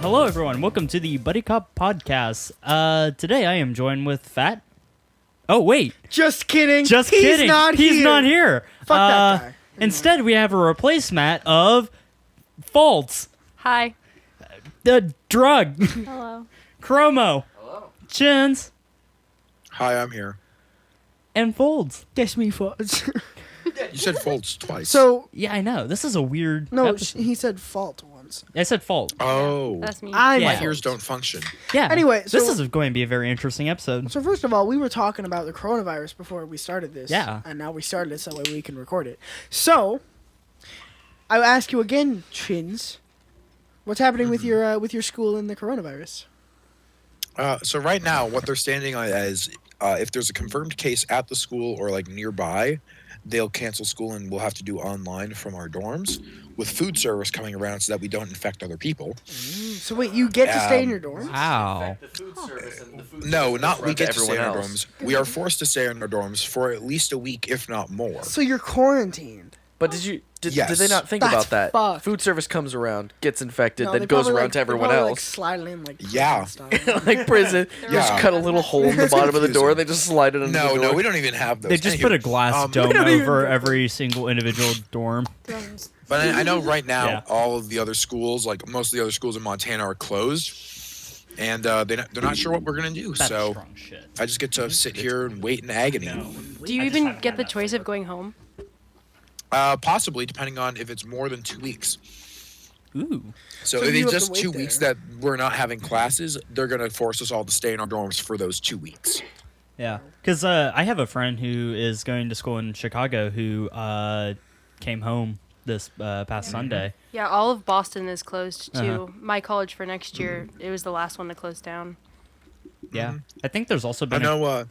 Hello everyone. Welcome to the Buddy Cop podcast. Today I am joined with Fat. Oh wait, Just kidding. just He's kidding. Not He's here. not here. Fuck that guy. Instead, we have a replacement of Faults, Hi. the drug, Hello. Chromo, Chins, Hi, I'm here. and Folds. That's me, Fault. You said Folds twice. So Yeah, I know. This is a weird. no, episode. he said fault once. I said Fault. oh, That's me. I'm Yeah. my fault. ears don't function. Yeah. Anyway, this so- is going to be a very interesting episode. So first of all, we were talking about the coronavirus before we started this. Yeah. And now we started it so that way we can record it. So I'll ask you again, Chins. What's happening with your school and the coronavirus? So right now, what they're standing on is if there's a confirmed case at the school or like nearby, they'll cancel school and we'll have to do online from our dorms with food service coming around so that we don't infect other people. So wait, you get to stay in your dorm? Wow. The food service and the food No, service not we runs get to stay in everyone our else. dorms. We are forced to stay in our dorms for at least a week, if not more. So you're quarantined. But did Yes. they not think That's about that? fucked. Food service comes around, gets infected, No, then they goes probably, around like- to they everyone probably, Like, else. slide it in like Yeah. style. Like prison, Yeah. just cut a little hole in the It's bottom of the door. confusing. They just slide it under the No, door. no, we don't even have those. They just Anywho, put a glass dome don't even over go- every single individual dorm. But I know right now Yeah. all of the other schools, like most of the other schools in Montana, are closed, and they're not sure what we're gonna do. That's So strong shit. I just get to sit here and wait in agony. Do you even get the choice of going home? Possibly, depending on if it's more than 2 weeks. Ooh. So So if you it's have to just wait 2 weeks there. that we're not having classes, they're gonna force us all to stay in our dorms for those 2 weeks. Yeah, because I have a friend who is going to school in Chicago who came home this past Sunday. Yeah, all of Boston is closed too. My college for next year, it was the last one to close down. Yeah, I think there's also I been know.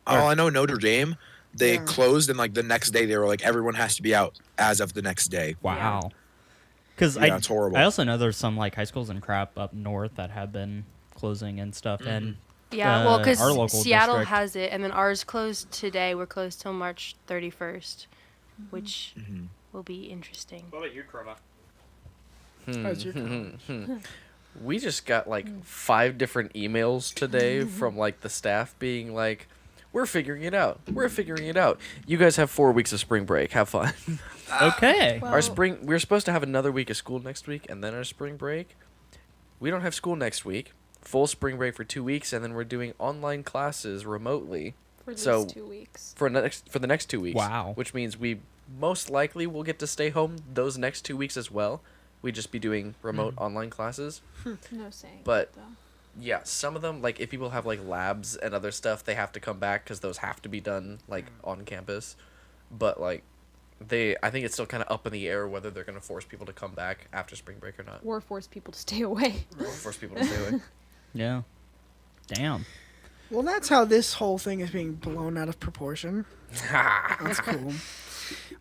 I know Notre Dame. They Yeah. closed, and like the next day, they were like, everyone has to be out as of the next day. wow. Because Yeah, it's horrible. I also know there's some like high schools and crap up north that have been closing and stuff, and Yeah, well, because our local Seattle district- has it, and then ours closed today. We're closed till March 31st, which will be interesting. What about you, Chroma? How's your college? We just got like 5 different emails today from like the staff being like, "We're figuring it out. We're figuring it out. You guys have 4 weeks of spring break. Have fun." Okay. We're supposed to have another week of school next week and then our spring break. We don't have school next week. Full spring break for 2 weeks, and then we're doing online classes remotely For these So- 2 weeks. for the next 2 weeks. Wow. Which means we most likely will get to stay home those next 2 weeks as well. We'd just be doing remote online classes. No saying. But- though. Yeah, some of them, like if people have like labs and other stuff, they have to come back because those have to be done like on campus. But like I think it's still kind of up in the air whether they're going to force people to come back after spring break or not. Or force people to stay away. Or force people to stay away. Yeah. Damn. Well, that's how this whole thing is being blown out of proportion. That's cool.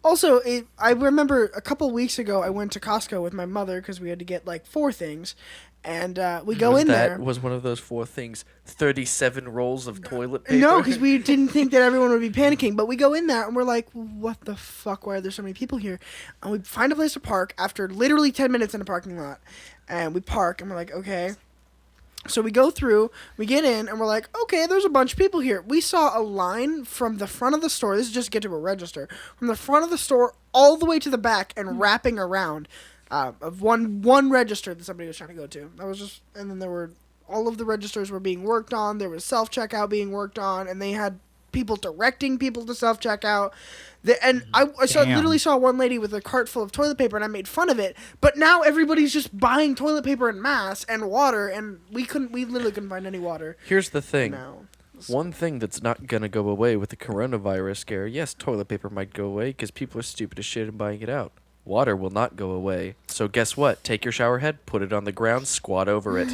Also, I remember a couple weeks ago I went to Costco with my mother because we had to get like 4 things, and we go in that there. was one of those 4 things. 37 rolls of toilet paper. No, because we didn't think that everyone would be panicking. But we go in there and we're like, what the fuck? Why are there so many people here? And we find a place to park after literally 10 minutes in a parking lot. And we park and we're like, okay. So we go through, we get in, and we're like, okay, there's a bunch of people here. We saw a line from the front of the store. This is just to get to a register. From the front of the store all the way to the back and wrapping around of one register that somebody was trying to go to. That was just, and then there were, all of the registers were being worked on. There was self-checkout being worked on, and they had people directing people to self-checkout. I Damn. literally saw one lady with a cart full of toilet paper, and I made fun of it. But now everybody's just buying toilet paper en masse and water, and we literally couldn't find any water. Here's the thing. No. One thing that's not going to go away with the coronavirus scare, yes, toilet paper might go away because people are stupid as shit and buying it out. Water will not go away. So guess what? Take your shower head, put it on the ground, squat over it.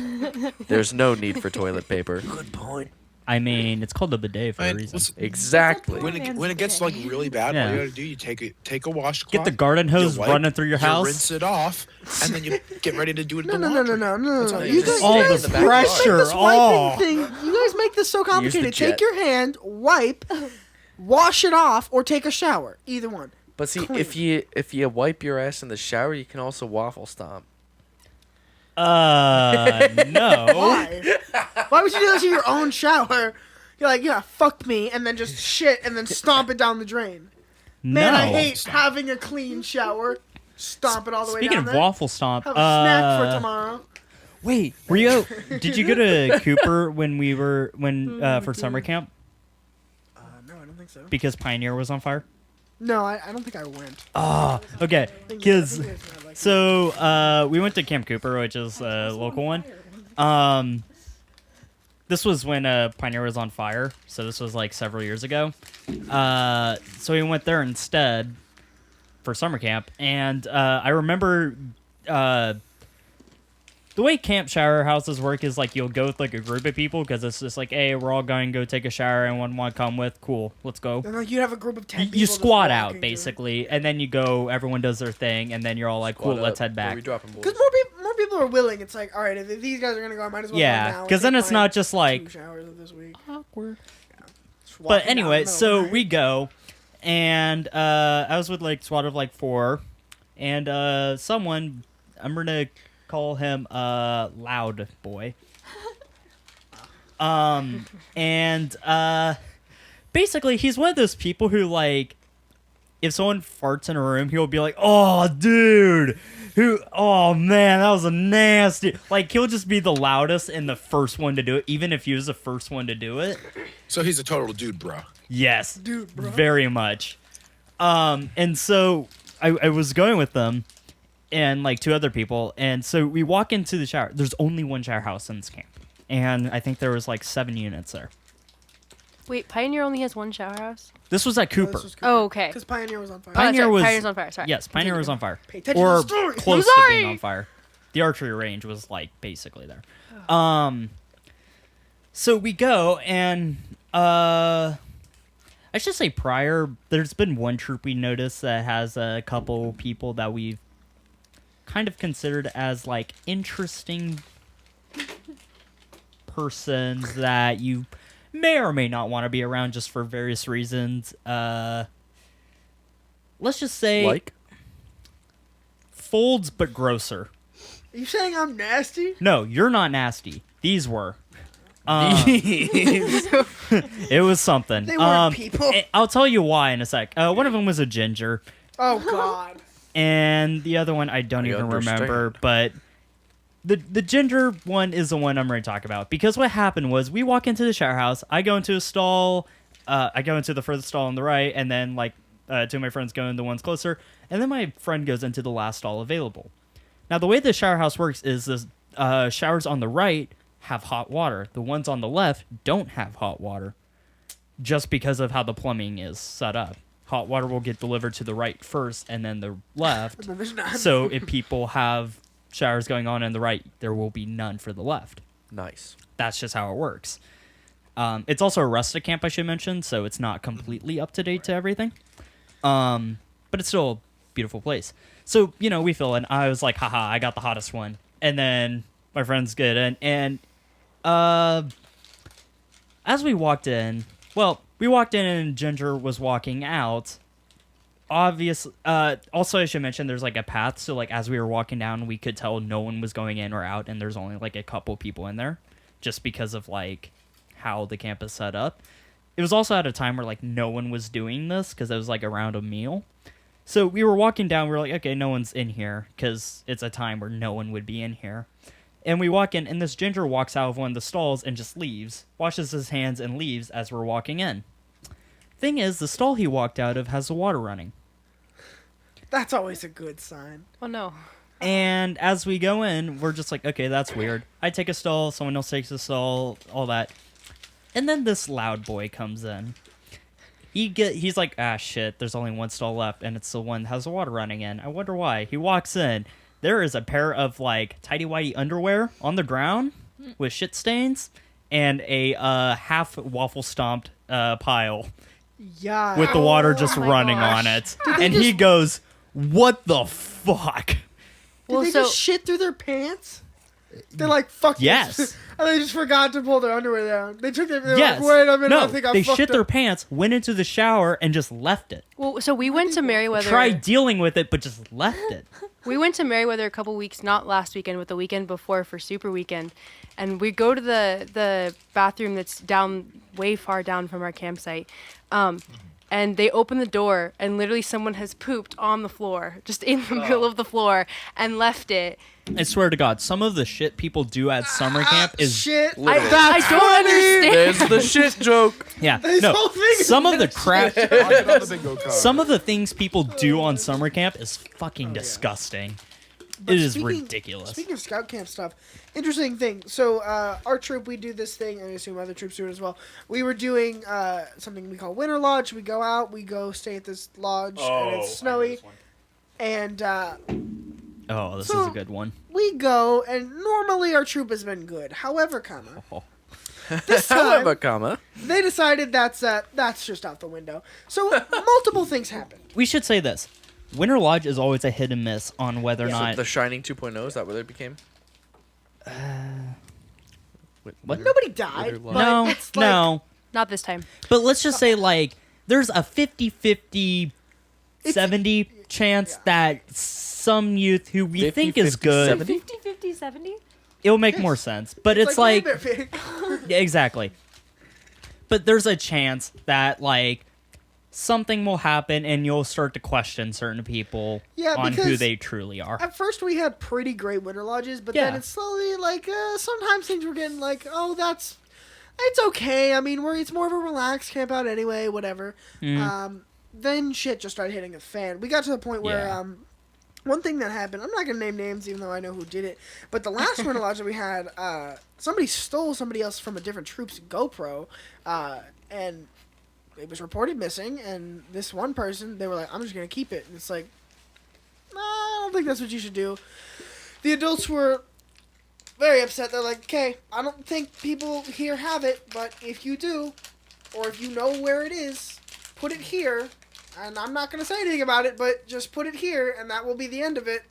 There's no need for toilet paper. Good point. I mean, it's called a bidet for a reason. Listen, Exactly. when it gets like really bad, Yeah. all you gotta do, you take a washcloth, Get the garden hose you wipe, running through your you house. rinse it off, and then you get ready to do it. No. That's how You you guys, do All it. the pressure. this wiping Oh. thing. You guys make this so complicated. jet. Take your hand, wipe, wash it off, or take a shower. Either one. But see, Clean. if you wipe your ass in the shower, you can also waffle stomp. No. Why? Why would you do this in your own shower? You're like, yeah, fuck me, and then just shit, and then stomp it down the drain. Man, no. I hate having a clean shower. Stomp it all the way Speaking down of there. waffle stomp, Have a snack for tomorrow. wait, did you go to Cooper when for summer camp No, I don't think so. because Pioneer was on fire? No, I don't think I went. Oh, okay. I think Because you guys had, like, so we went to Camp Cooper, which is a local one. This was when Pioneer was on fire, so this was like several years ago. So we went there instead for summer camp, and I remember the way camp shower houses work is like you'll go with like a group of people because it's just like, hey, we're all going to go take a shower, and one want to come with, cool, let's go. And like you'd have a group of 10 people. You just squat walking out to it. basically, and then you go. Everyone does their thing, and then you're all like, cool, Squad let's up. head Where back. we dropping, boys? Because more people are willing. It's like, all right, if these guys are gonna go, I might as well. Yeah, go now and because then take it's my not just 2 like showers of this week. awkward. Just But walking down anyway, the so middle. we go, and I was with like squad of like 4, and someone, I'm gonna call him Loud Boy. And basically he's one of those people who like, if someone farts in a room, he'll be like, oh dude, oh man, that was a nasty, like he'll just be the loudest and the first one to do it, even if he was the first one to do it. So he's a total dude, bro. Yes, Dude, bro. very much. And so I was going with them and like 2 other people, and so we walk into the shower. There's only one shower house in this camp, and I think there was like 7 units there. Wait, Pioneer only has one shower house? This was at Cooper. Oh, okay. Because Pioneer was on fire. Pioneer sorry, was- Pioneer's on fire. Sorry. Yes, Pioneer was on fire, Pay attention or to the story. close I'm to being sorry. on fire. The archery range was like basically there. So we go, and I should say prior, there's been one troop we noticed that has a couple people that we've kind of considered as like interesting persons that you may or may not want to be around just for various reasons. Let's just say Like? folds but grosser. Are you saying I'm nasty? No, you're not nasty. These were. It was something. They weren't people. I'll tell you why in a sec. One of them was a ginger, Oh God. and the other one I don't I even remember. understand. But the ginger one is the one I'm going to talk about, because what happened was we walk into the shower house. I go into a stall. I go into the furthest stall on the right, and then like 2 of my friends go into the ones closer, and then my friend goes into the last stall available. Now the way the shower house works is the showers on the right have hot water. The ones on the left don't have hot water, just because of how the plumbing is set up. Hot water will get delivered to the right first, and then the left. And then there's not. So if people have showers going on in the right, there will be none for the left. Nice. That's just how it works. It's also a rustic camp, I should mention, so it's not completely up to date to everything. But it's still a beautiful place. So, we fill in. I was like, haha, I got the hottest one. And then my friend's good. And as we walked in, and Ginger was walking out. Obviously, also I should mention there's like a path, so like as we were walking down, we could tell no one was going in or out, and there's only like a couple people in there, just because of like how the camp is set up. It was also at a time where like no one was doing this because it was like around a meal. So we were walking down, we were like, okay, no one's in here because it's a time where no one would be in here. And we walk in, and this ginger walks out of one of the stalls and just leaves, washes his hands and leaves as we're walking in. Thing is, the stall he walked out of has the water running. That's always a good sign. Oh no. And as we go in, we're just like, okay, that's weird. I take a stall, someone else takes a stall, all that. And then this loud boy comes in. He's like, ah, shit, there's only one stall left, and it's the one that has the water running in. I wonder why. He walks in. There is a pair of, like, tighty-whitey underwear on the ground with shit stains and a half waffle-stomped pile Yeah. with the water just my running gosh. on it. And he goes, what the fuck? Did Well, they so just shit through their pants? They're like, fuck Yes. this. And they just forgot to pull their underwear down. They took their, they were Yes. like, wait a minute, No, I think I they fucked shit up. their pants, went into the shower, and just left it. Well, so we went to Merriweather. Tried dealing with it, but just left it. We went to Merriweather a couple weeks, not last weekend, but the weekend before for Super Weekend, and we go to the bathroom that's down way far down from our campsite, and they open the door, and literally someone has pooped on the floor, just in the middle of the floor, and left it. I swear to God, some of the shit people do at summer camp is Shit. Literally. That's I don't funny. understand. There's the shit joke. yeah. This No, whole thing is some of the crap, Knock it on the bingo card. some of the things people do on summer camp is fucking disgusting. But It is speaking- ridiculous. Speaking of scout camp stuff, interesting thing. So our troop, we do this thing, and I assume other troops do it as well. We were doing something we call Winter Lodge. We go out, we go stay at this lodge, and it's snowy. And Oh, this So- is a good one. we go, and normally our troop has been good. However, Oh. this time However, comma. they decided that's just out the window. So multiple things happened. We should say this. Winter Lodge is always a hit and miss on whether or So not. the Shining 2.0, is that what it became? What? Nobody died, Winter but No, it's like, no. Not this time. But let's just say, like, there's a 50-50, 70 chance that some youth who we 50, think is 50, good, 70? 50, 50, 70? it'll make more sense. But it's like, wait a minute. yeah, exactly. But there's a chance that, like, something will happen and you'll start to question certain people Yeah, on who because they truly are. At first, we had pretty great winter lodges, but then Yeah. it's slowly like sometimes things were getting like, oh, it's okay. I mean, it's more of a relaxed camp out anyway, whatever. Mm. Then shit just started hitting the fan. We got to the point where Yeah. one thing that happened. I'm not gonna name names, even though I know who did it. But the last winter lodge that we had, somebody stole somebody else from a different troop's GoPro, and it was reported missing. And this one person, they were like, "I'm just gonna keep it." And it's like, nah, I don't think that's what you should do. The adults were very upset. They're like, "Okay, I don't think people here have it, but if you do, or if you know where it is, put it here. And I'm not going to say anything about it, but just put it here, and that will be the end of it."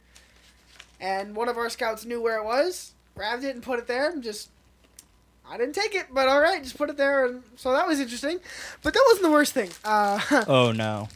And one of our scouts knew where it was, grabbed it and put it there, and just... I didn't take it, but all right, just put it there. And so that was interesting. But that wasn't the worst thing. Oh, no.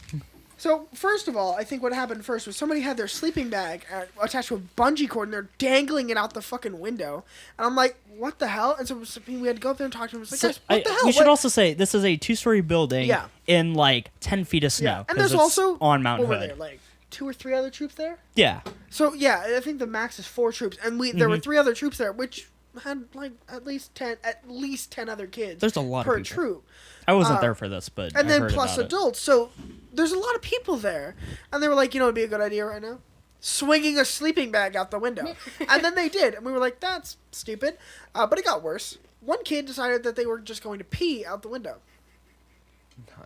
So, first of all, I think what happened first was somebody had their sleeping bag attached to a bungee cord, and they're dangling it out the fucking window. And I'm like, what the hell? And so we had to go up there and talk to him. It's like, guys, what the hell? We should What- also say this is a 2-story building Yeah. in like 10 feet of snow. Yeah, and 'cause there's it's also... on Mount what were Hood. there, like 2 or 3 other troops there? Yeah. So, yeah, I think the max is 4 troops. And there were 3 other troops there, which had, like, at least 10 other kids. There's a lot per of people. troop. I wasn't there for this, but And I then heard plus about it. adults. So there's a lot of people there. And they were like, you know what would be a good idea right now? Swinging a sleeping bag out the window. And then they did. And we were like, that's stupid. But it got worse. One kid decided that they were just going to pee out the window.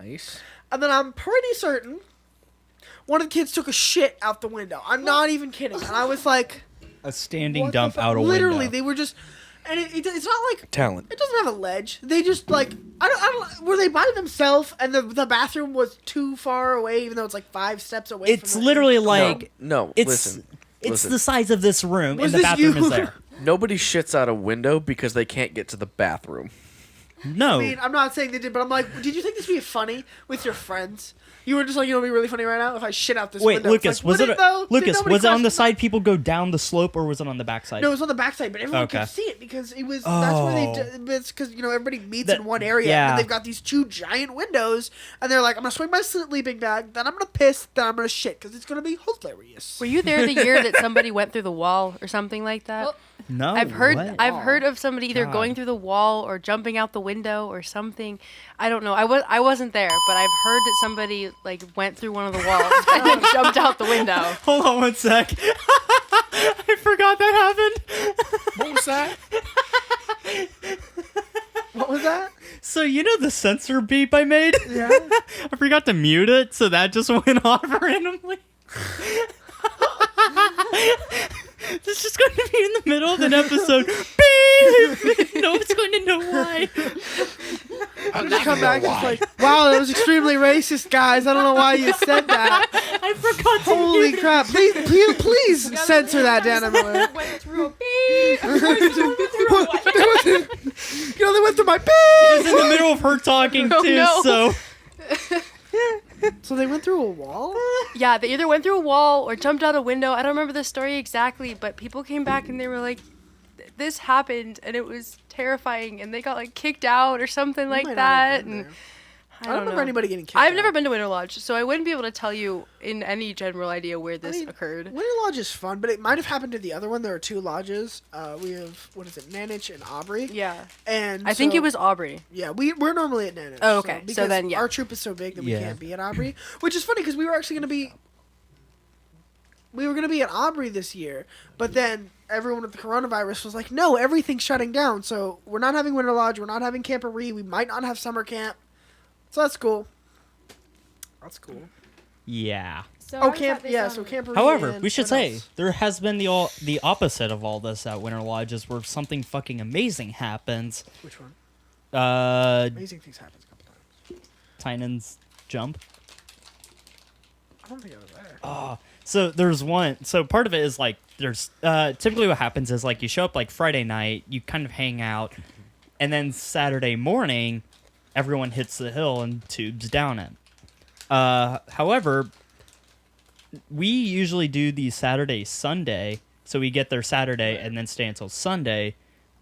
Nice. And then I'm pretty certain one of the kids took a shit out the window. I'm not even kidding. And I was like... A standing what the dump fuck? out a Literally, window. they were just... And it's not like... Talent. It doesn't have a ledge. They just, like... I don't... Were they by themselves and the bathroom was too far away, even though it's like 5 steps away It's from the... literally like No, it's listen. it's listen. the size of this room Was and the this bathroom you? is there. Nobody shits out a window because they can't get to the bathroom. No. I mean, I'm not saying they did, but I'm like, did you think this would be funny with your friends? You were just like, you know, it'd be really funny right now if I shit out this Wait, window. Lucas, It's like, was would it though? Did Lucas, nobody was it on the question side people go down the slope or was it on the backside? No, it was on the backside, but everyone Okay. could see it because it was. That's where they. It's because everybody meets in one area, yeah. and they've got these 2 giant windows, and they're like, I'm gonna swing my sleeping bag, then I'm gonna piss, then I'm gonna shit because it's gonna be hilarious. Were you there the year that somebody went through the wall or something like that? Well, No. I've heard what? I've heard of somebody either God. going through the wall or jumping out the window or something. I don't know. I wasn't there, but I've heard that somebody like went through one of the walls and then jumped out the window. Hold on one sec. I forgot that happened. What was that? What was that? So you know the sensor beep I made? Yeah. I forgot to mute it, so that just went off randomly. This is just going to be in the middle of an episode. Beep! No one's going to know why. I'm just come back and it's like, wow, that was extremely racist, guys. I don't know why you said that. I forgot to Holy mute crap! Please censor that, Dana Miller. Went through a beep. They went through my It's in the middle of her talking Oh, too, no. so So they went through a wall? Yeah, they either went through a wall or jumped out a window. I don't remember the story exactly, but people came back and they were like, "This happened and it was terrifying," and they got like kicked out or something like might not have that. been And there. I I don't remember know. anybody getting kicked I've out. never been to Winter Lodge, so I wouldn't be able to tell you in any general idea where this occurred. Winter Lodge is fun, but it might have happened to the other one. There are two lodges. We have, Nanitch and Aubrey. Yeah, And I think so- it was Aubrey. Yeah, we're normally at Nanitch. Oh, okay. So because then, yeah. our troop is so big that we Yeah. can't be at Aubrey, which is funny because we were actually going to be. We were going to be at Aubrey this year, but then everyone with the coronavirus was like, no, everything's shutting down. So we're not having Winter Lodge. We're not having Camporee. We might not have summer camp. So that's cool. That's cool. yeah. So Oh, camp. Yeah, so Camporee. However, and we should what say else? there has been the opposite of all this at Winter Lodges, where something fucking amazing happens. Which one? Uh, Amazing things happen a couple times. Tynan's jump. I don't think I was there. Oh, so there's one. So part of it is like there's typically what happens is like you show up like Friday night, you kind of hang out, and then Saturday morning, everyone hits the hill and tubes down it. However, we usually do the Saturday Sunday, so we get there Saturday and then stay until Sunday,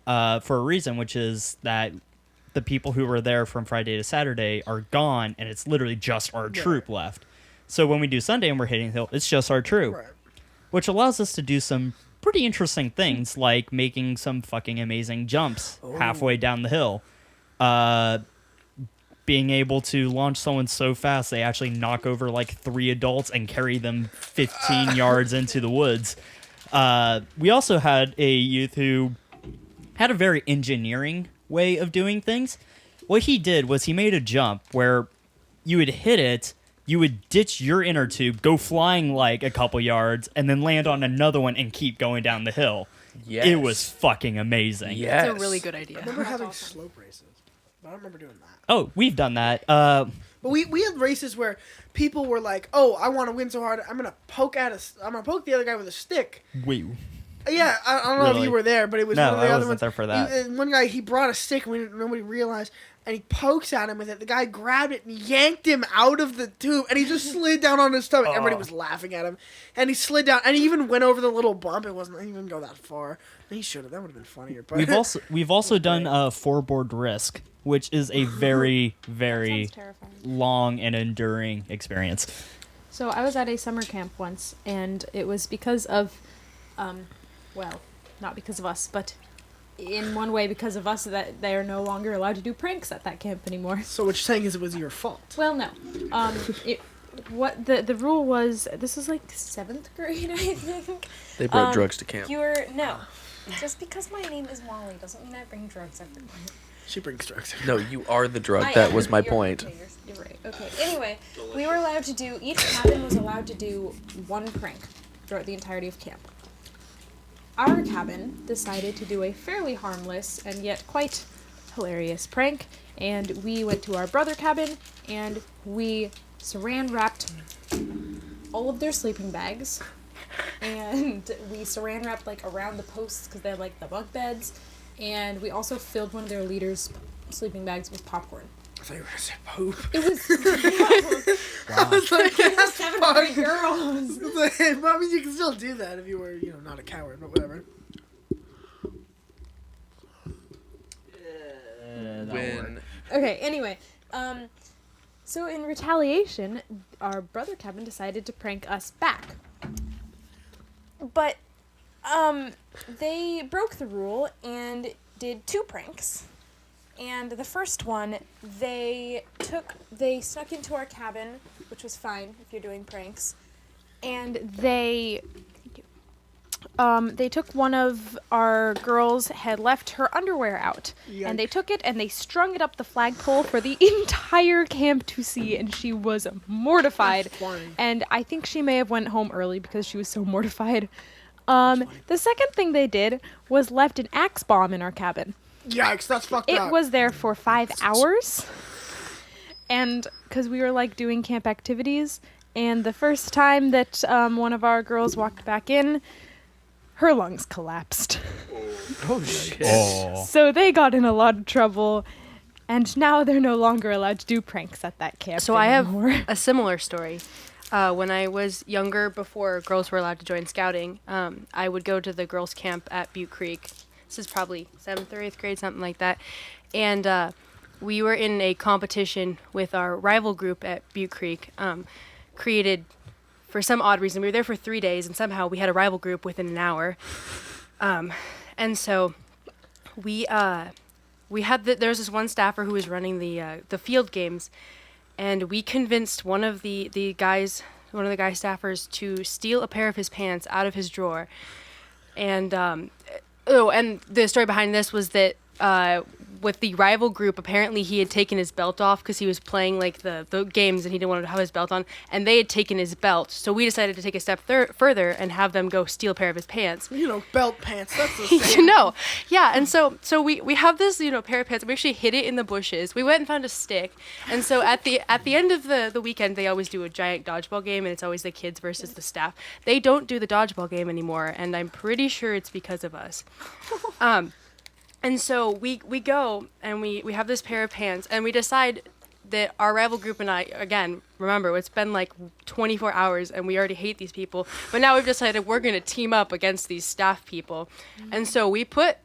for a reason, which is that the people who were there from Friday to Saturday are gone, and it's literally just our troop left. So when we do Sunday and we're hitting the hill, it's just our troop, Right. which allows us to do some pretty interesting things, like making some fucking amazing jumps halfway down the hill. Being able to launch someone so fast they actually knock over like 3 adults and carry them 15 yards into the woods. We also had a youth who had a very engineering way of doing things. What he did was he made a jump where you would hit it, you would ditch your inner tube, go flying like a couple yards, and then land on another one and keep going down the hill. Yes. It was fucking amazing. Yes. It's a really good idea. I remember having slope races, but I don't remember doing that. Oh, we've done that. But we had races where people were like, "Oh, I want to win so hard, I'm gonna poke the other guy with a stick." we Yeah, I don't know if Really? you were there, but it was No, one of the I other wasn't ones. there for that. And one guy, he brought a stick, and nobody realized, and he pokes at him with it. The guy grabbed it and yanked him out of the tube, and he just slid down on his stomach. Everybody was laughing at him, and he slid down, and he even went over the little bump. It wasn't he didn't even go that far. He should have. That would have been funnier. But we've also done a four-board risk, which is a very very Sounds terrifying. long and enduring experience. So I was at a summer camp once, and it was because of, well, not because of us, but in one way because of us that they are no longer allowed to do pranks at that camp anymore. so what you're saying is it was your fault. Well, no. What the rule was, this was like 7th grade, I think. They brought drugs to camp. No. Just because my name is Molly doesn't mean I bring drugs everywhere. She brings drugs. No, you are the drug. I That am. was my You're- point. okay, you're right. Okay. Anyway, we were allowed to do, each cabin was allowed to do one prank throughout the entirety of camp. Our cabin decided to do a fairly harmless and yet quite hilarious prank, and we went to our brother cabin and we saran wrapped all of their sleeping bags, and we saran wrapped like around the posts because they had like the bunk beds, and we also filled one of their leaders' sleeping bags with popcorn. I thought you were gonna say poop. It was I was like, that's 7th grade girls. I mean, you can still do that if you were, not a coward, but whatever. When Okay, anyway, so in retaliation, our brother cabin decided to prank us back. But, they broke the rule and did 2 pranks. And the first one, they snuck into our cabin, which was fine if you're doing pranks. And they took one of our girls had left her underwear out, and they took it and they strung it up the flagpole for the entire camp to see, and she was mortified. That's funny. And I think she may have went home early because she was so mortified. The second thing they did was left an axe bomb in our cabin. Yikes, that's fucked It up. was there for 5 hours, and because we were like doing camp activities, and the first time that one of our girls walked back in, her lungs collapsed. Oh shit. Oh. So they got in a lot of trouble, and now they're no longer allowed to do pranks at that camp So I have anymore. a similar story. When I was younger, before girls were allowed to join scouting, I would go to the girls' camp at Butte Creek. This is probably 7th or 8th grade, something like that. And we were in a competition with our rival group at Butte Creek, created for some odd reason. We were there for 3 days, and somehow we had a rival group within an hour. And so we had there's this one staffer who was running the field games, and we convinced one of the guy staffers to steal a pair of his pants out of his drawer. And and the story behind this was that with the rival group, apparently he had taken his belt off because he was playing like the games and he didn't want to have his belt on, and they had taken his belt. So we decided to take a step further and have them go steal a pair of his pants. Belt pants. That's the same. Yeah. And so we have this pair of pants. We actually hid it in the bushes. We went and found a stick, and so at the end of the weekend, they always do a giant dodgeball game, and it's always the kids versus the staff. They don't do the dodgeball game anymore, and I'm pretty sure it's because of us. And so we go and we have this pair of pants, and we decide that our rival group and I, again, remember, it's been like 24 hours and we already hate these people, but now we've decided we're going to team up against these staff people. And so we put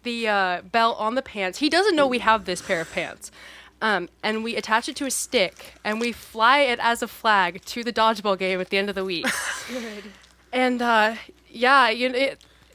the belt on the pants. He doesn't know we have this pair of pants. And we attach it to a stick, and we fly it as a flag to the dodgeball game at the end of the week. And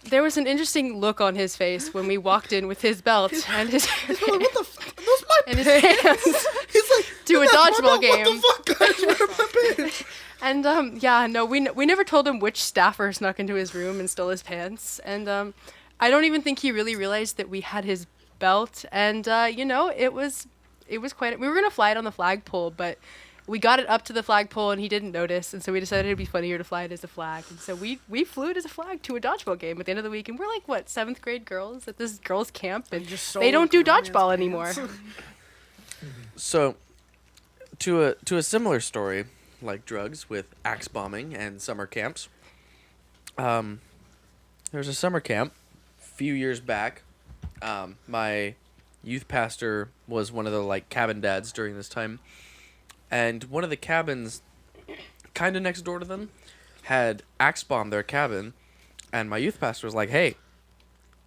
there was an interesting look on his face when we walked in with his belt and his He's like, what the fuck? Those my and his pants. pants He's like, to a dodgeball game. What the fuck, guys? Where are my pants? And we never told him which staffer snuck into his room and stole his pants. And I don't even think he really realized that we had his belt. And it was quite. We were gonna fly it on the flagpole, but we got it up to the flagpole and he didn't notice, and so we decided it'd be funnier to fly it as a flag. And so we flew it as a flag to a dodgeball game at the end of the week, and we're like, 7th grade girls at this girls' camp, and they don't do dodgeball anymore. So, to a similar story, like drugs, with axe bombing and summer camps. There was a summer camp a few years back. My youth pastor was one of the cabin dads during this time. And one of the cabins, kind of next door to them, had axe bombed their cabin, and my youth pastor was like, "Hey,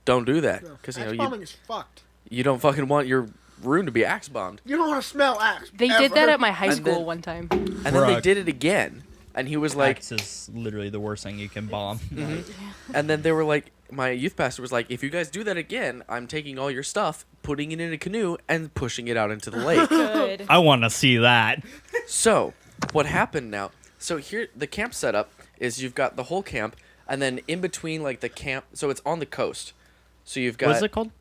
don't do that, because Axe bombing is fucked. you don't fucking want your room to be axe bombed." You don't want to smell axe. They ever. did that at my high And school then- one time. And then they Bruh. did it again, and he was like, Axe is literally the worst thing you can bomb. and then they were like, my youth pastor was like, "If you guys do that again, I'm taking all your stuff, putting it in a canoe, and pushing it out into the lake." Good. I want to see that. So, what happened now? So here, the camp setup is you've got the whole camp, and then in between, the camp, so it's on the coast. So you've got... What is it called?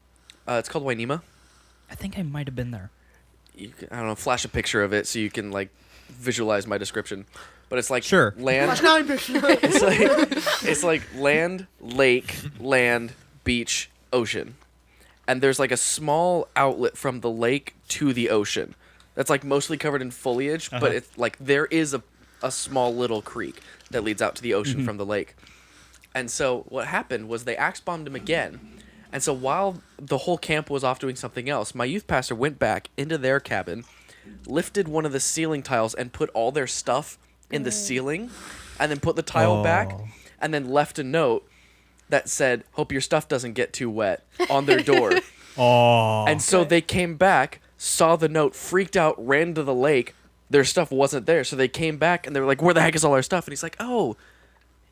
It's called Wainema. I think I might have been there. I don't know, flash a picture of it so you can, visualize my description. But it's like Sure. land... Flash 9 picture. It's like land, lake, land, beach, ocean. And there's a small outlet from the lake to the ocean. That's mostly covered in foliage, but it's there is a small little creek that leads out to the ocean from the lake. And so what happened was they axe bombed him again. And so while the whole camp was off doing something else, my youth pastor went back into their cabin, lifted one of the ceiling tiles and put all their stuff in the ceiling, and then put the tile back, and then left a note that said, "Hope your stuff doesn't get too wet," on their door. Oh. And so they came back, saw the note, freaked out, ran to the lake. Their stuff wasn't there, so they came back, and they were like, "Where the heck is all our stuff?" And he's like, "Oh,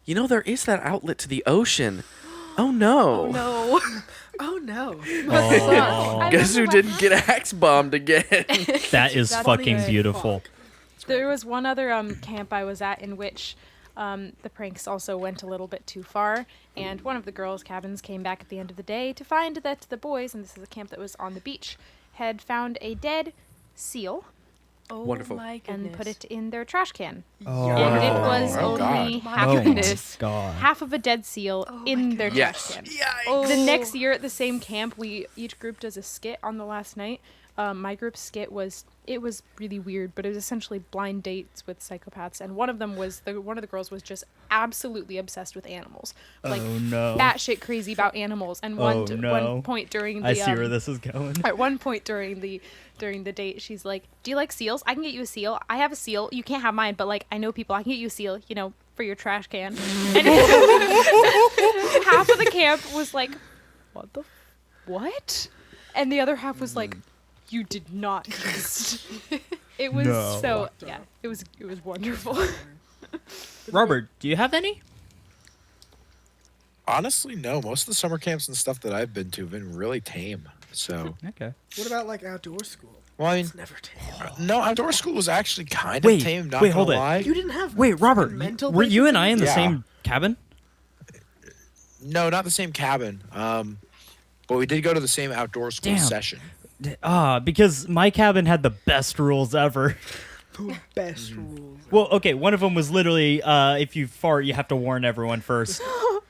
there is that outlet to the ocean. Oh, no. No. Oh no. I Guess who remember didn't get axe bombed again?" That is That's fucking good. beautiful. There was one other camp I was at in which the pranks also went a little bit too far, and one of the girls' cabins came back at the end of the day to find that the boys, and this is a camp that was on the beach, had found a dead seal Oh Wonderful. my goodness. and put it in their trash can. Oh. And it was Oh, only God. half, Oh my goodness. god. half of a dead seal in their Yes. trash can. The next year at the same camp, each group does a skit on the last night. my group's skit was really weird, but it was essentially blind dates with psychopaths, and one of the girls was just absolutely obsessed with animals, like Oh no. batshit crazy about animals. And Oh, one no. point during the I see where this is going. at one point during the date, she's like, "Do you like seals? I can get you a seal. I have a seal. You can't have mine, but like I know people. I can get you a seal. You know, for your trash can." And half of the camp was like, what? And the other half was like, "You did not just." It was No. so yeah. It was wonderful. Robert, do you have any? Honestly, no. Most of the summer camps and stuff that I've been to have been really tame. So, Okay. What about like outdoor school? well, I mean, It's never tame. no, outdoor school was actually kind of Wait, tame. Not wait, gonna hold it. lie. You didn't have. Wait, Robert, mental were you places and I in the Yeah. same cabin? No, not the same cabin. But we did go to the same outdoor school Damn. session. Because my cabin had the best rules ever. The best rules. Well, okay, one of them was literally, if you fart, you have to warn everyone first,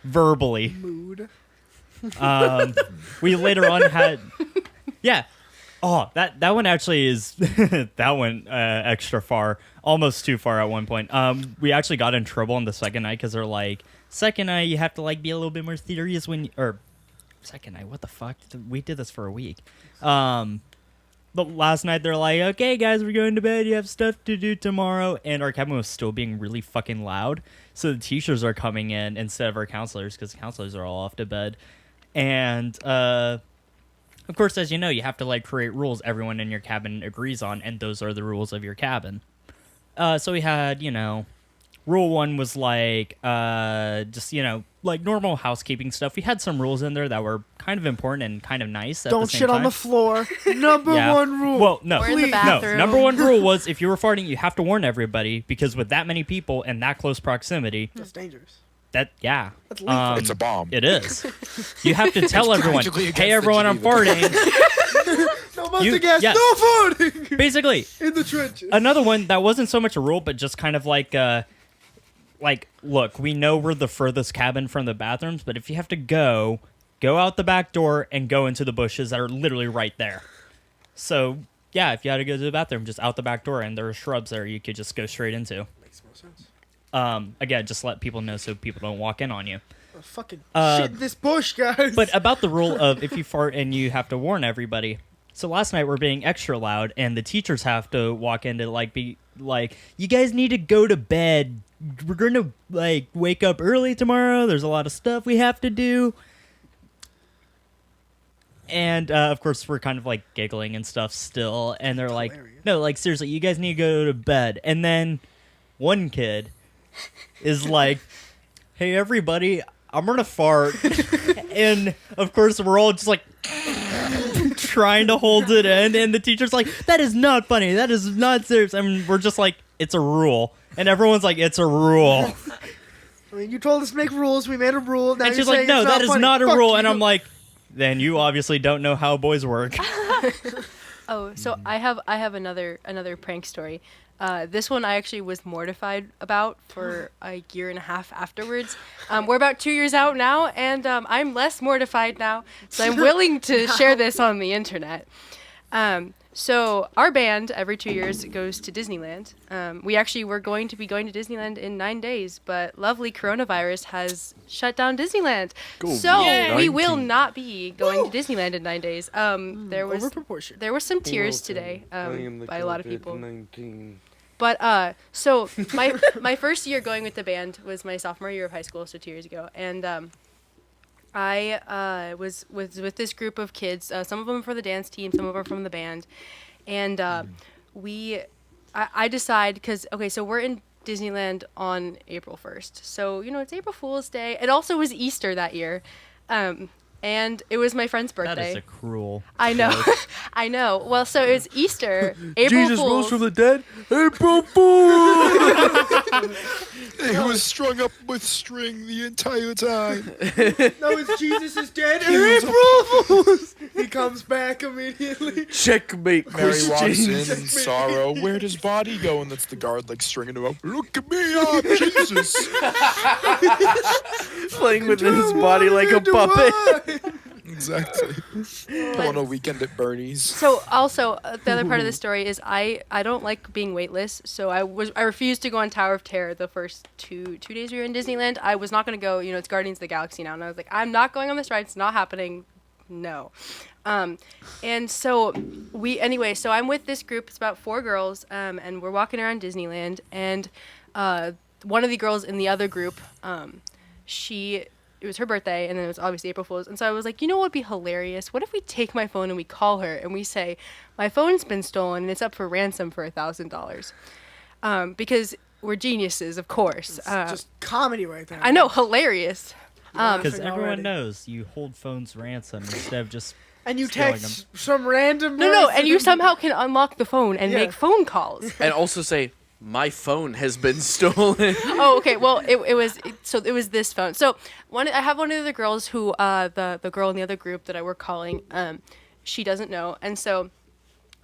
verbally. Mood. We later on had, yeah. Oh, that one actually is that went extra far, almost too far at one point. We actually got in trouble on the second night because they're like, second night you have to like be a little bit more serious or second night. What the fuck? We did this for a week. But last night they're like, okay, guys, we're going to bed. You have stuff to do tomorrow. And our cabin was still being really fucking loud. So the teachers are coming in instead of our counselors because counselors are all off to bed. And, of course, as you know, you have to like create rules everyone in your cabin agrees on. And those are the rules of your cabin. So we had, rule one was like, just, like normal housekeeping stuff. We had some rules in there that were kind of important and kind of nice at the Don't same shit time. on the floor. Number Yeah. one rule. Well, no. Or in the Please. bathroom. No, number one rule was if you were farting, you have to warn everybody because with that many people and that close proximity, That's dangerous. That's That's lethal. It's a bomb. It is. You have to tell everyone, practically against hey, the everyone, I'm Geneva farting. No mustard gas. yes. No farting. Basically, In the trenches. another one that wasn't so much a rule, but just kind of like, look, we know we're the furthest cabin from the bathrooms, but if you have to go out the back door and go into the bushes that are literally right there. So, yeah, if you had to go to the bathroom, just out the back door, and there are shrubs there you could just go straight into. Makes more sense. Again, just let people know so people don't walk in on you. Oh, fucking shit in this bush, guys. But about the rule of if you fart and you have to warn everybody. So last night we're being extra loud, and the teachers have to walk in to be like, you guys need to go to bed. We're gonna wake up early tomorrow. There's a lot of stuff we have to do. And of course we're kind of giggling and stuff still, and they're like, hilarious. no, seriously, you guys need to go to bed. And then one kid is like, hey everybody, I'm gonna fart. And of course we're all just trying to hold it in, and the teacher's like, that is not funny, that is not serious. I mean, we're just like, it's a rule, and everyone's like, it's a rule. I mean, you told us to make rules. We made a rule. Now And you're she's like, saying no, it's that is funny. not a Fuck rule. you. And I'm like, then you obviously don't know how boys work. Oh, so I have another prank story. This one I actually was mortified about for a year and a half afterwards. We're about 2 years out now, and I'm less mortified now, so I'm willing to share this on the internet. So our band every 2 years goes to Disneyland. We actually were going to be going to Disneyland in 9 days, but lovely coronavirus has shut down Disneyland. So we will not be going to Disneyland in 9 days. Over proportion. There were some tears today by a lot of people. But so my first year going with the band was my sophomore year of high school, so 2 years ago, and I was with this group of kids. Some of them for the dance team, some of them from the band, and I decide because so we're in Disneyland on April 1st, so it's April Fool's Day. It also was Easter that year. And it was my friend's birthday. That is a cruel. I know. I know. Well, so it was Easter. April Jesus Fool's. rose from the dead. April Fool. He was strung up with string the entire time. No, it's Jesus is dead. April Fools. He comes back immediately. Checkmate, Mary walks Christians. in in sorrow. Where'd his body go? And that's the guard stringing him up. Look at me, I'm Jesus. Playing with his body like a puppet. Exactly. On a weekend at Bernie's. So also the other part of the story is I don't like being weightless, so I refused to go on Tower of Terror the first two days we were in Disneyland. I was not going to go. It's Guardians of the Galaxy now, and I was like, I'm not going on this ride. It's not happening. No. And so so I'm with this group. It's about 4 girls, and we're walking around Disneyland, and one of the girls in the other group, it was her birthday, and then it was obviously April Fool's. And so I was like, what would be hilarious? What if we take my phone and we call her and we say, my phone's been stolen and it's up for ransom for $1,000. Because we're geniuses, of course. It's just comedy right there. I know, hilarious. Because everyone already. knows you hold phones ransom instead of just And you stealing text some random. No, voice and you somehow can unlock the phone and Yeah. make phone calls. And also say, my phone has been stolen. Oh, okay. Well, it was this phone. So I have one of the girls who the girl in the other group that I were calling, she doesn't know, and so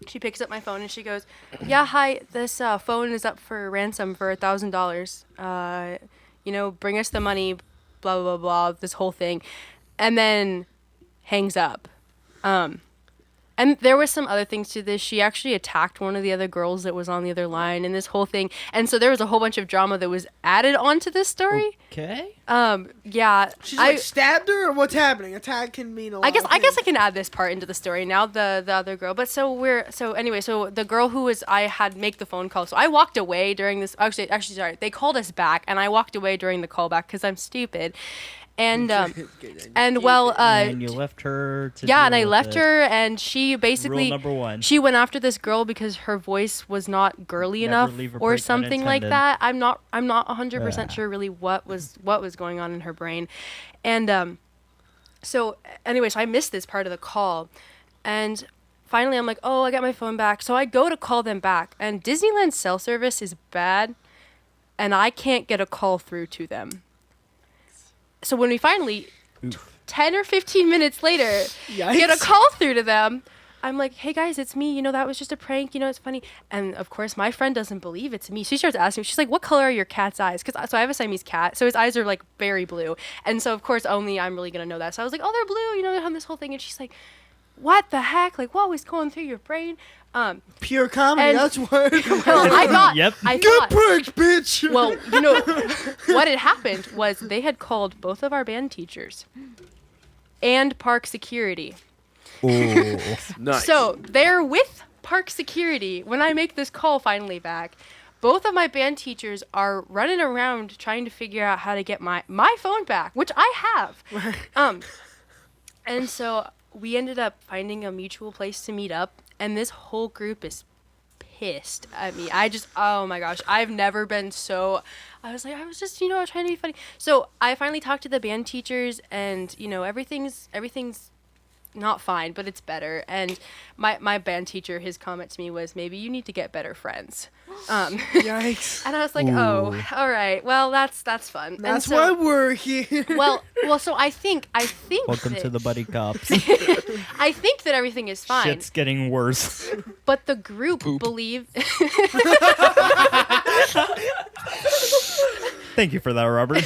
she picks up my phone and she goes, "Yeah, hi. This phone is up for ransom for $1,000. Bring us the money. Blah blah blah blah. This whole thing," and then hangs up. And there was some other things to this. She actually attacked one of the other girls that was on the other line and this whole thing. And so there was a whole bunch of drama that was added onto this story. okay. Yeah. She's like stabbed her, or what's happening? Attack can mean a lot. I guess I can add this part into the story now. The other girl, but so the girl who I had make the phone call. So I walked away during this. Actually, sorry, they called us back, and I walked away during the callback because I'm stupid. And and you left her to yeah, and deal I with left it. her, and she basically Rule number 1. she went after this girl because her voice was not girly Never enough leave a or break something like unintended. that. I'm not 100% sure really what was going on in her brain. And so I missed this part of the call, and finally I'm like, oh, I got my phone back. So I go to call them back, and Disneyland's cell service is bad, and I can't get a call through to them. So when we finally, 10 or 15 minutes later, get a call through to them, I'm like, hey guys, it's me. That was just a prank. It's funny. And of course, my friend doesn't believe it's me. She starts asking me, she's like, what color are your cat's eyes? So I have a Siamese cat. So his eyes are like very blue. And so of course, only I'm really going to know that. So I was like, oh, they're blue. They have this whole thing. And she's like, what the heck? Like, what was going through your brain? Pure comedy. and- That's what. Well, I thought, Yep. I Good thought, pranks, bitch. well, what had happened was they had called both of our band teachers and park security. Ooh. Nice. So they're with park security when I make this call finally back. Both of my band teachers are running around trying to figure out how to get my phone back, which I have. And so we ended up finding a mutual place to meet up, and this whole group is pissed at me. Oh my gosh, I've never been so. I was just trying to be funny. So I finally talked to the band teachers, and everything's not fine, but it's better. And my band teacher, his comment to me was, maybe you need to get better friends. Yikes. And I was like, Ooh. oh, all right, well that's fun. And That's so, why we're here. well, so I think Welcome that, to the buddy cops. I think that everything is fine, Shit's getting worse. but the group believe. Thank you for that, Robert.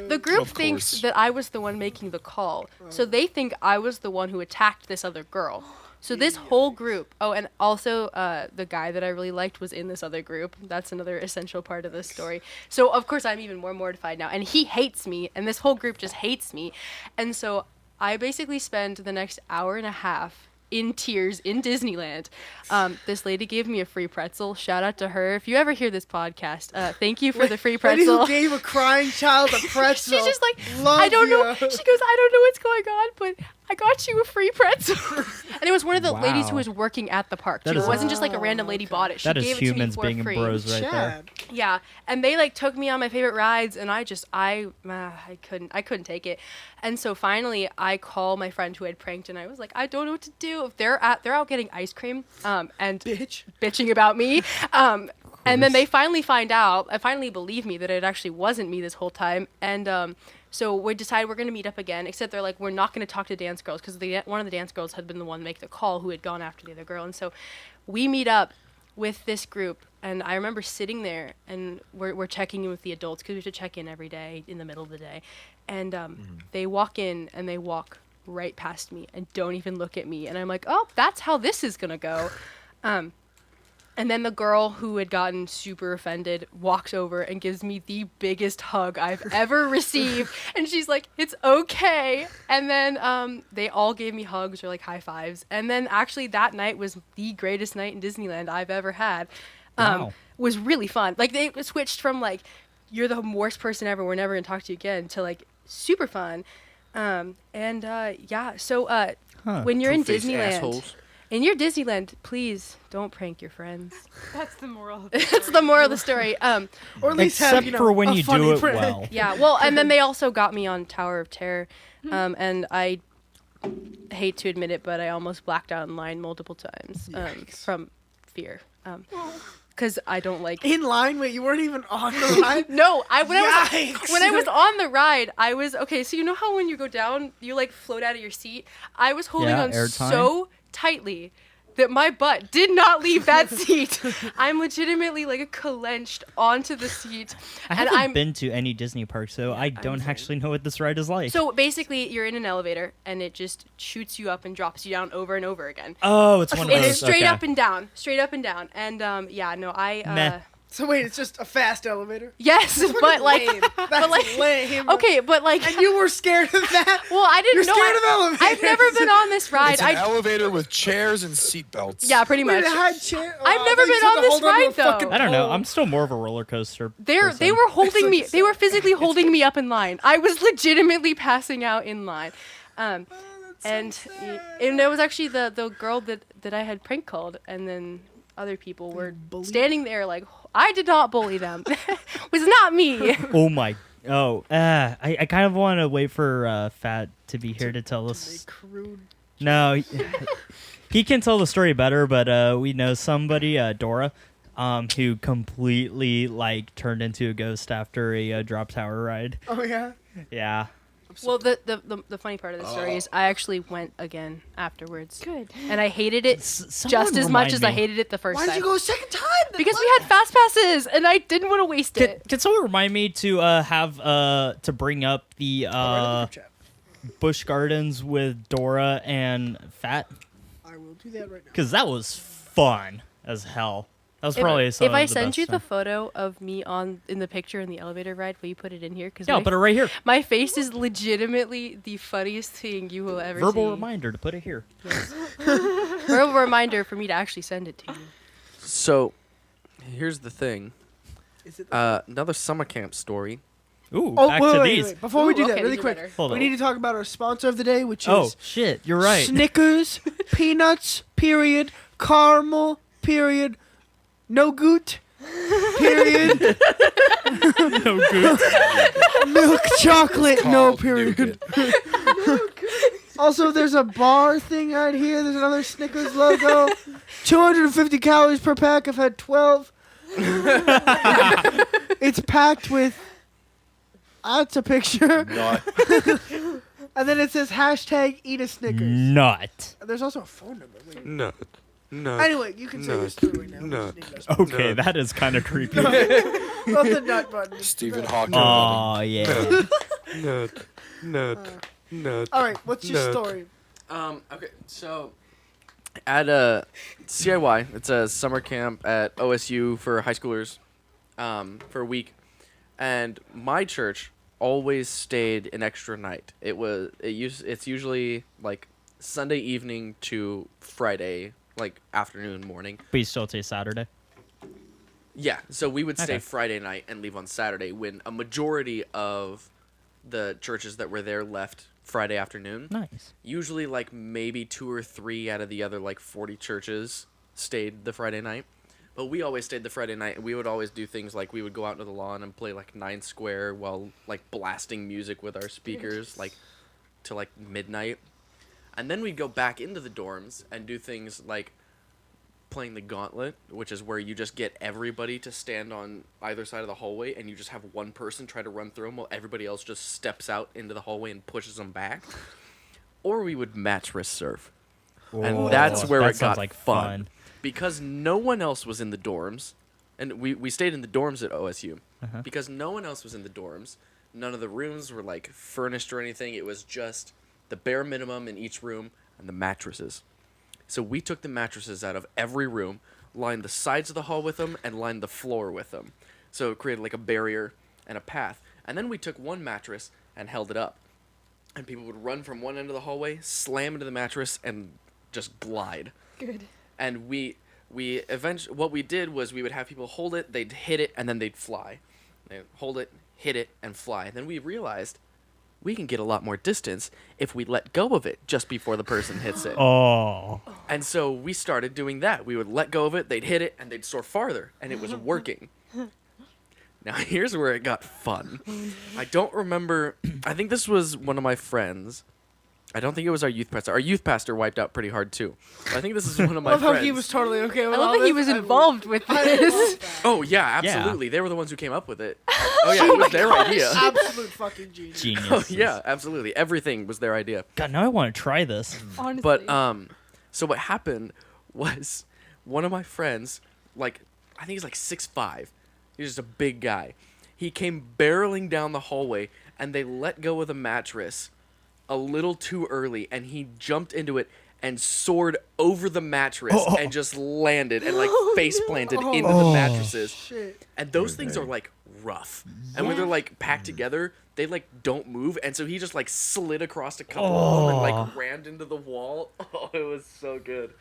The group Of thinks course. that I was the one making the call. So they think I was the one who attacked this other girl. So this whole group, oh, and also the guy that I really liked was in this other group. That's another essential part of this story. So, of course, I'm even more mortified now. And he hates me, and this whole group just hates me. And so I basically spend the next hour and a half in tears in Disneyland. This lady gave me a free pretzel. Shout out to her. If you ever hear this podcast, thank you for the free Lady pretzel. who gave a crying child a pretzel. She's just like, Love I don't know. ya. She goes, I don't know what's going on, but I got you a free pretzel. And it was one of the ladies who Wow. was working at the park. That Too. is It wasn't just like a random lady bought it. She That is gave it to me humans for being free. bros right there. Chad. Yeah, and they took me on my favorite rides, and I couldn't take it. And so finally, I call my friend who had pranked, and I was like, I don't know what to do. They're out getting ice cream, and Bitch. bitching about me. And then they finally finally believe me that it actually wasn't me this whole time. And so we decided we're going to meet up again, except they're like, we're not going to talk to dance girls because one of the dance girls had been the one to make the call who had gone after the other girl. And so we meet up with this group. And I remember sitting there, and we're checking in with the adults because we have to check in every day in the middle of the day. And they walk in, and they walk right past me and don't even look at me. And I'm like, oh, that's how this is gonna go. And then the girl who had gotten super offended walks over and gives me the biggest hug I've ever received. And she's like, it's okay. And then they all gave me hugs or like high fives. And then actually that night was the greatest night in Disneyland I've ever had. Wow. Was really fun. Like they switched from like, you're the worst person ever, we're never gonna talk to you again, to like super fun. So when you're in Two-faced Disneyland, assholes. in your Disneyland, please don't prank your friends. That's the moral of the story. That's the moral of the story. Or at least Except have, you know, for when a you funny do it prank. well. Yeah, well, and then they also got me on Tower of Terror, and I hate to admit it, but I almost blacked out in line multiple times from fear. Because I don't like. In line? Wait, you weren't even on the ride? No, when Yikes. I was on the ride, I was okay. So you know how when you go down, you like float out of your seat. I was holding Yeah, on airtime. so tightly that my butt did not leave that seat. I'm legitimately like clenched onto the seat, I and haven't been to any Disney parks, so I don't sorry. actually know what this ride is like. So basically, you're in an elevator, and it just shoots you up and drops you down over and over again. oh, it's one of It's those. straight okay. up and down, straight up and down. And I Meh. So wait, it's just a fast elevator? yes, but like, Lame. That's like- lame. okay, but like, And you were scared of that? well, I didn't You're know. scared of elevators. I've never been on this ride. It's an elevator with chairs and seatbelts. Yeah, pretty Wait, much. it had chair- I've oh, never I thought you been said on to this hold onto a ride, though. fucking I don't know. pole. I'm still more of a roller coaster. They person. were holding me. like They were physically holding me up in line. I was legitimately passing out in line. And it was actually the girl that I had prank called, and then other people were bullied? standing there like, I did not bully them. It was not me. Oh my. Oh, I kind of want to wait for Fat to be here to tell us. Crude. No, he can tell the story better, but we know somebody, Dora, who completely like turned into a ghost after a drop tower ride. Oh, yeah? Yeah. Well, the funny part of the story is I actually went again afterwards. Good. And I hated it Someone just as much remind as I me. hated it the first Why time. did you go a second time? then? Because we What? had fast passes, and I didn't want to waste it. Can someone remind me to have to bring up the Right in the group chat. Busch Gardens with Dora and Fat? I will do that right now. Because that was fun as hell. That was probably some If of I the send best you the time. photo of me in the picture in the elevator ride, will you put it in here? Because Yeah, I'll put it right here. my face is legitimately the funniest thing you will ever Verbal see. reminder to put it here. Verbal reminder for me to actually send it to you. So, here's the thing. Is it Another summer camp story. Ooh, Oh, back wait, to wait, these. wait. Before we do that, Okay, really these are quick, better. Hold we on. need to talk about our sponsor of the day, which Oh, is shit. You're right. Snickers, peanuts, period, caramel, period, no goot, period, No good. milk chocolate, no Called period. nougat. Also, there's a bar thing right here. There's another Snickers logo. 250 calories per pack. I've had 12. It's packed with. That's a picture. Not And then it says hashtag eat a Snickers. Not. There's also a phone number. Wait. No. No. Anyway, you can say No. this story right now. We No. just need that sponsor. Okay, No. that is kind of creepy. Not the nut button. Stephen Hawking. Oh, yeah. Nut. All right, what's your Nut. story? Okay, so at a CIY, it's a summer camp at OSU for high schoolers, for a week, and my church always stayed an extra night. It's usually like Sunday evening to Friday, like afternoon, morning. But you still say Saturday. Yeah, so we would stay Okay. Friday night and leave on Saturday when a majority of the churches that were there left Friday afternoon. Nice. Usually like maybe 2 or 3 out of the other like 40 churches stayed the Friday night. But we always stayed the Friday night, and we would always do things like we would go out into the lawn and play like 9 Square while like blasting music with our speakers like till like midnight. And then we'd go back into the dorms and do things like playing the gauntlet, which is where you just get everybody to stand on either side of the hallway and you just have one person try to run through them while everybody else just steps out into the hallway and pushes them back. Or we would match wrist serve. And that's where that it sounds got like fun. Because no one else was in the dorms, and we stayed in the dorms at OSU. Uh-huh. Because no one else was in the dorms, none of the rooms were like furnished or anything. It was just the bare minimum in each room, and the mattresses. So we took the mattresses out of every room, lined the sides of the hall with them, and lined the floor with them. So it created like a barrier and a path. And then we took one mattress and held it up. And people would run from one end of the hallway, slam into the mattress, and just glide. Good. And we eventually, what we did was we would have people hold it, they'd hit it, and then they'd fly. They'd hold it, hit it, and fly. And then we realized we can get a lot more distance if we let go of it just before the person hits it. Oh. And so we started doing that. We would let go of it, they'd hit it, and they'd soar farther, and it was working. Now, here's where it got fun. I don't remember. I think this was one of my friends. I don't think it was our youth pastor. Our youth pastor wiped out pretty hard, too. But I think this is one of my I love friends. how he was totally okay with I love all that he this. was involved with this. Oh, yeah, Yeah. absolutely. They were the ones who came up with it. Oh, yeah, it was their idea. Absolute fucking genius. Genius. Oh, yeah, absolutely. Everything was their idea. God, now I want to try this. Honestly. But so what happened was one of my friends, like I think he's like 6'5", he's just a big guy. He came barreling down the hallway, and they let go of the mattress a little too early, and he jumped into it and soared over the mattress and just landed and like face planted into the mattresses. Shit. And those things are like rough. And when they're like packed together, they like don't move. And so he just like slid across a couple of them and like rammed into the wall. Oh, it was so good.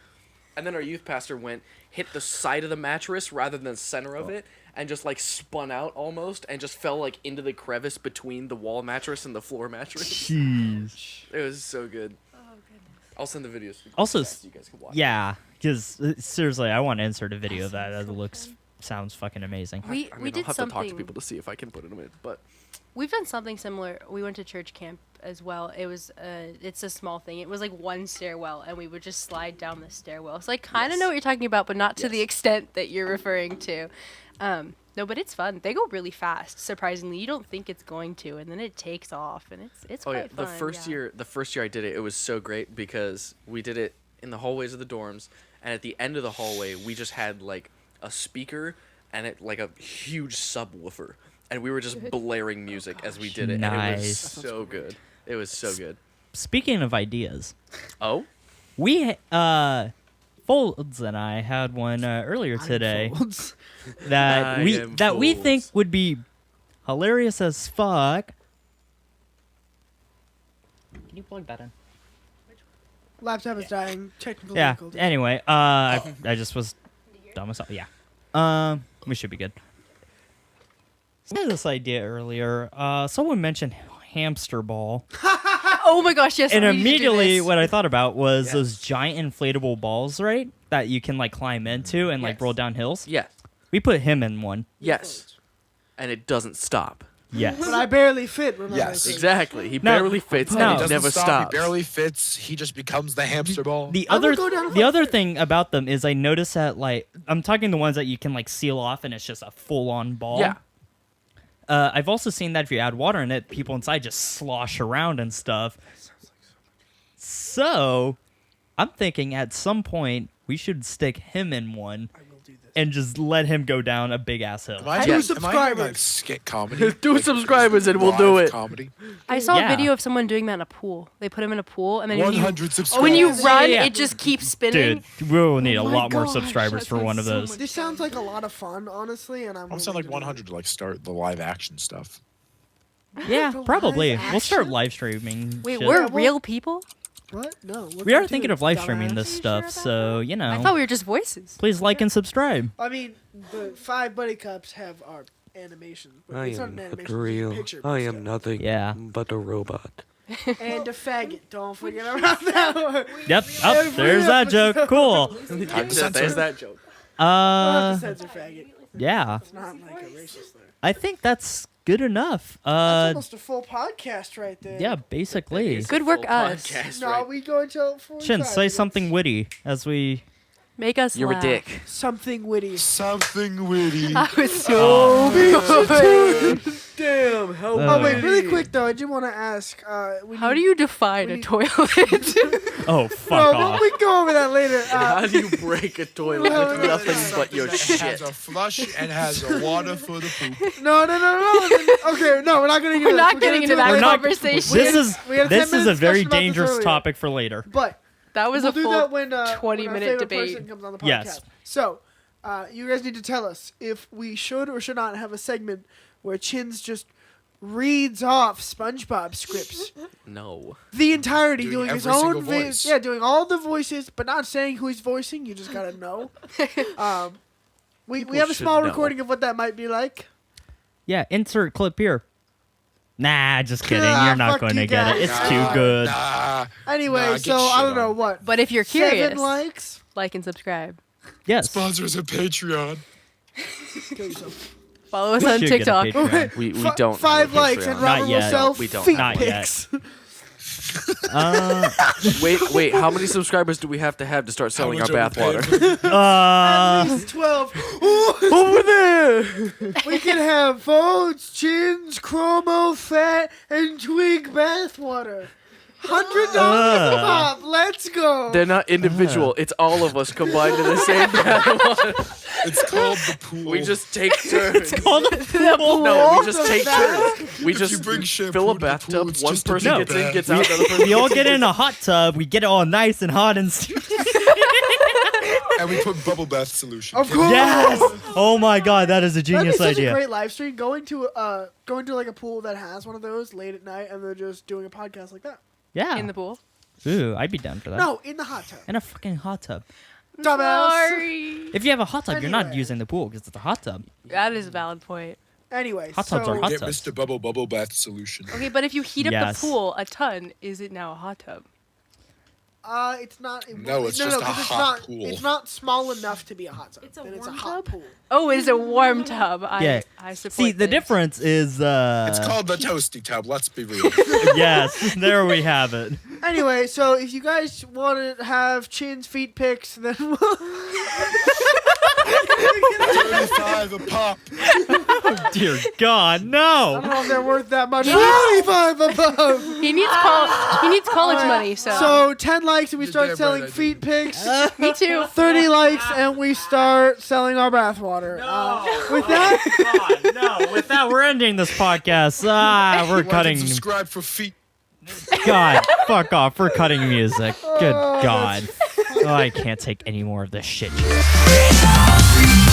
And then our youth pastor went, hit the side of the mattress rather than the center of it, and just like spun out almost and just fell like into the crevice between the wall mattress and the floor mattress. Jeez. It was so good. Oh, goodness. I'll send the videos. Also, so you guys can watch. Yeah, because seriously, I want to insert a video of that. That sounds fucking amazing. we I mean, we I'll did have something. to talk to people to see if I can put it in, but We've done something similar. We went to church camp as well. It was it's a small thing. It was like one stairwell, and we would just slide down the stairwell. So I kind of know what you're talking about, but not to the extent that you're referring to. No, but it's fun. They go really fast. Surprisingly, you don't think it's going to, and then it takes off, and it's oh yeah, quite fun. the first year I did it, it was so great because we did it in the hallways of the dorms, and at the end of the hallway, we just had like a speaker and it like a huge subwoofer, and we were just blaring music as we did it, and it was Nice. so good. It was so good. Speaking of ideas, Oh, we Folds and I had one earlier today Folds. that I we am we think Folds. would be hilarious as fuck. Can you plug that in? Laptop is dying. Technical Yeah. difficulties. Anyway, I just was dumb myself. Yeah. We should be good. So I had this idea earlier. Someone mentioned hamster ball, Oh my gosh, yes. and we need to do immediately this. what I thought about was Yes. those giant inflatable balls, right? That you can like climb into and like Yes. roll down hills. yes, We put him in one. yes, and it doesn't stop. Yes. But I barely fit. Remember Yes. I said. Exactly. He No, barely fits, no. and He it doesn't never stop. stops. He barely fits. He just becomes the hamster ball. The I other would go down if the I other fit. thing about them is I noticed that like I'm talking the ones that you can like seal off and it's just a full on ball. Yeah. I've also seen that if you add water in it, people inside just slosh around and stuff. So, I'm thinking at some point we should stick him in one I will do this. and just let him go down a big ass hill. Am I Two doing subscribers. like skit comedy? Two Like, subscribers and we'll live do it. Comedy. I saw Yeah. a video of someone doing that in a pool. They put him in a pool, and then when you 100 subscribers. when you Yeah, run, yeah. it just keeps spinning. Dude, we'll need a Oh my lot more gosh, subscribers that for sounds one of so those. much This sounds like a lot of fun, honestly, and I'm. I'm saying like willing to do 100 to like start the live action stuff. Yeah, For probably. live We'll start action? live streaming. Wait, shit. we're Yeah, well- real people? it. What? No. we're We are cartoons, thinking of live streaming dumbass. this stuff, so you know. I thought we were just voices. Please like and subscribe. I mean, the 5 buddy cups have our animation. But I it's not am an not animation, it's a real. picture. I am nothing Yeah. but a robot. And a faggot. Don't forget about that one. Yep. Oh, there's that joke. Cool. There's that joke. We'll have Uh, to censor faggot. yeah. It's not like a racist there. I think that's good enough. That's almost a full podcast right there. Yeah, basically. Good work, Full us. podcast, No, right? we go until 45 Shin, say minutes. something witty as we Make us You're a laugh. dick. Something witty. Something witty. I was so bored. Damn, how Oh wait, really quick though, I do want to ask. How do you define we a need- toilet? Oh, fuck off. we can go over that later. How do you break a toilet with nothing but your That shit? has a flush and has a water for the poop. No. Okay, no, we're not gonna. We're not getting into that We're not- conversation. we had a 10 This is minute a very discussion about this dangerous earlier. topic for later. But That was we'll a do full that when 20-minute our favorite debate. person comes on the podcast. Yes. So, you guys need to tell us if we should or should not have a segment where Chins just reads off SpongeBob scripts, No. the entirety, Doing doing his every own single voice. Yeah, doing all the voices, but not saying who he's voicing. You just gotta know. We People have a should small know. recording of what that might be like. Yeah, insert clip here. Nah, just kidding. Ah, You're not fuck going to you get it. guys. It's Nah, too good. Nah. Anyway, Nah, get so I shit don't know on. what. But if you're curious, 7 likes. like and subscribe. Yes. Sponsors a Patreon. Kill yourself. Follow us We on should get a TikTok. Patreon. We Fi- don't. 5 have a likes Patreon. and Robert Not will yet. sell We don't. feet Not yet. pics. Wait. How many subscribers do we have to start selling our How much are we bathwater? paying for- At least 12. Ooh, Over there. we can have votes, chins, chromo, fat, and twig bathwater. $100 a pop. Let's go. They're not individual. It's all of us combined in the same bathwater. It's called the pool. We just take turns. Called a pool. No, we just the take bath? turns. We If just you bring shampoo fill a to the pool, bathtub. it's One just a person big gets in, bath. gets out. Another person. We all get in a hot tub. We get it all nice and hot and And we put bubble bath solution. Of course. yes. Oh my god, that is a That'd be genius such a idea. great live stream. Going to like a pool that has one of those late at night, and they're just doing a podcast like that. Yeah. In the pool. Ooh, I'd be down for that. No, in the hot tub. In a fucking hot tub. Dumbass. Sorry. If you have a hot tub, you're not Anyway. using the pool because it's a hot tub. That is a valid point. Anyway, Hot tubs so are hot Get tubs. Mr. Bubble bath solution. Okay, but if you heat up Yes. the pool a ton, is it now a hot tub? It's not. No, it's just a 'cause hot pool. It's not small enough to be a hot tub. It's a Then warm a hot tub? pool. Oh, it is a warm tub. Yeah. I support See, the this. difference is It's called the toasty tub. Let's be real. yes, there we have it. Anyway, so if you guys want to have Chin's feet pics, then we'll 35 a pop. Dear God, I don't no. know if they're worth that much. 45 above. He needs college money, so. So 10 likes and we You're start damn selling right I do. feet pics. Me too. 30 likes and we start selling our bathwater. With that, God, no. With that, we're ending this podcast. We're Like cutting. and subscribe for feet. God, fuck off. We're cutting music. Good God. Oh, I can't take any more of this shit. We'll be right back.